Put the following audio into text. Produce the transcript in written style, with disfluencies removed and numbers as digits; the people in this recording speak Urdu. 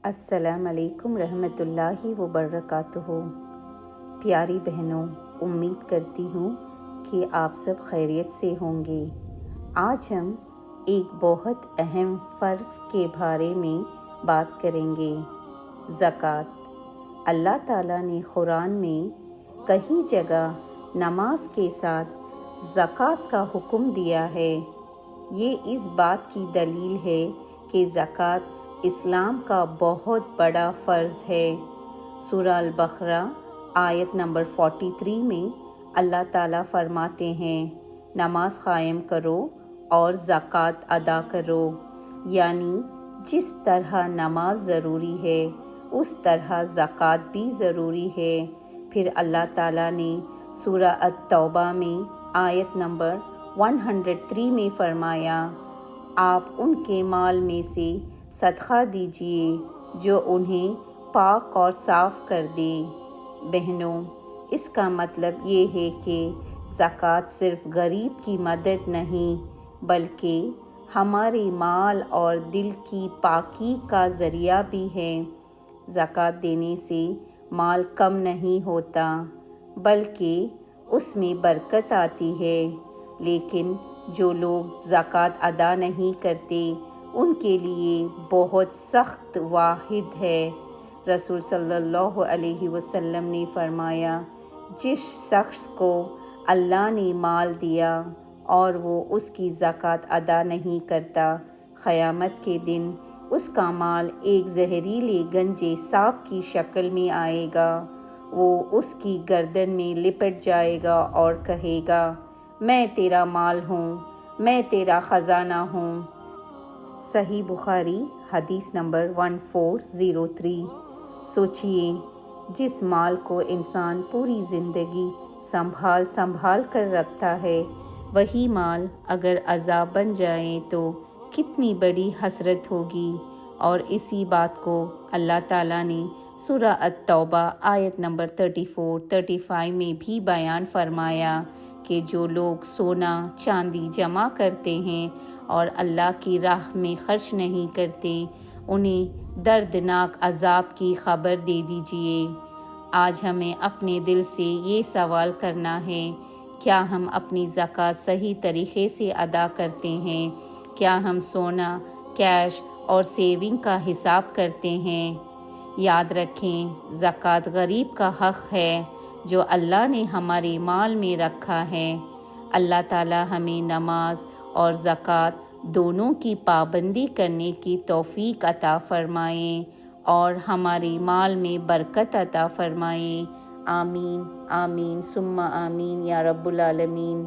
السلام علیکم رحمۃ اللہ وبرکاتہ۔ پیاری بہنوں، امید کرتی ہوں کہ آپ سب خیریت سے ہوں گے۔ آج ہم ایک بہت اہم فرض کے بارے میں بات کریں گے، زکوٰۃ۔ اللہ تعالیٰ نے قرآن میں کئی جگہ نماز کے ساتھ زکوٰۃ کا حکم دیا ہے۔ یہ اس بات کی دلیل ہے کہ زکوٰۃ اسلام کا بہت بڑا فرض ہے۔ سورہ البقرہ آیت نمبر 43 میں اللہ تعالیٰ فرماتے ہیں، نماز قائم کرو اور زکوٰۃ ادا کرو، یعنی جس طرح نماز ضروری ہے اس طرح زکوٰۃ بھی ضروری ہے۔ پھر اللہ تعالیٰ نے سورہ التوبہ میں آیت نمبر 103 میں فرمایا، آپ ان کے مال میں سے صدقہ دیجیے جو انہیں پاک اور صاف کر دے۔ بہنوں، اس کا مطلب یہ ہے کہ زکوٰۃ صرف غریب کی مدد نہیں بلکہ ہمارے مال اور دل کی پاکی کا ذریعہ بھی ہے۔ زکوٰۃ دینے سے مال کم نہیں ہوتا بلکہ اس میں برکت آتی ہے، لیکن جو لوگ زکوٰۃ ادا نہیں کرتے ان کے لیے بہت سخت وعید ہے۔ رسول صلی اللہ علیہ وسلم نے فرمایا، جس شخص کو اللہ نے مال دیا اور وہ اس کی زکوٰۃ ادا نہیں کرتا، قیامت کے دن اس کا مال ایک زہریلے گنجے سانپ کی شکل میں آئے گا۔ وہ اس کی گردن میں لپٹ جائے گا اور کہے گا، میں تیرا مال ہوں، میں تیرا خزانہ ہوں۔ صحیح بخاری حدیث نمبر 1403۔ سوچئے، جس مال کو انسان پوری زندگی سنبھال کر رکھتا ہے، وہی مال اگر عذاب بن جائے تو کتنی بڑی حسرت ہوگی۔ اور اسی بات کو اللہ تعالیٰ نے سورہ التوبہ آیت نمبر 34-35 میں بھی بیان فرمایا کہ جو لوگ سونا چاندی جمع کرتے ہیں اور اللہ کی راہ میں خرچ نہیں کرتے، انہیں دردناک عذاب کی خبر دے دیجیے۔ آج ہمیں اپنے دل سے یہ سوال کرنا ہے، کیا ہم اپنی زکوٰۃ صحیح طریقے سے ادا کرتے ہیں؟ کیا ہم سونا، کیش اور سیونگ کا حساب کرتے ہیں؟ یاد رکھیں، زکوٰۃ غریب کا حق ہے جو اللہ نے ہمارے مال میں رکھا ہے۔ اللہ تعالیٰ ہمیں نماز اور زکوٰۃ دونوں کی پابندی کرنے کی توفیق عطا فرمائے اور ہمارے مال میں برکت عطا فرمائے۔ آمین آمین ثم آمین یا رب العالمین۔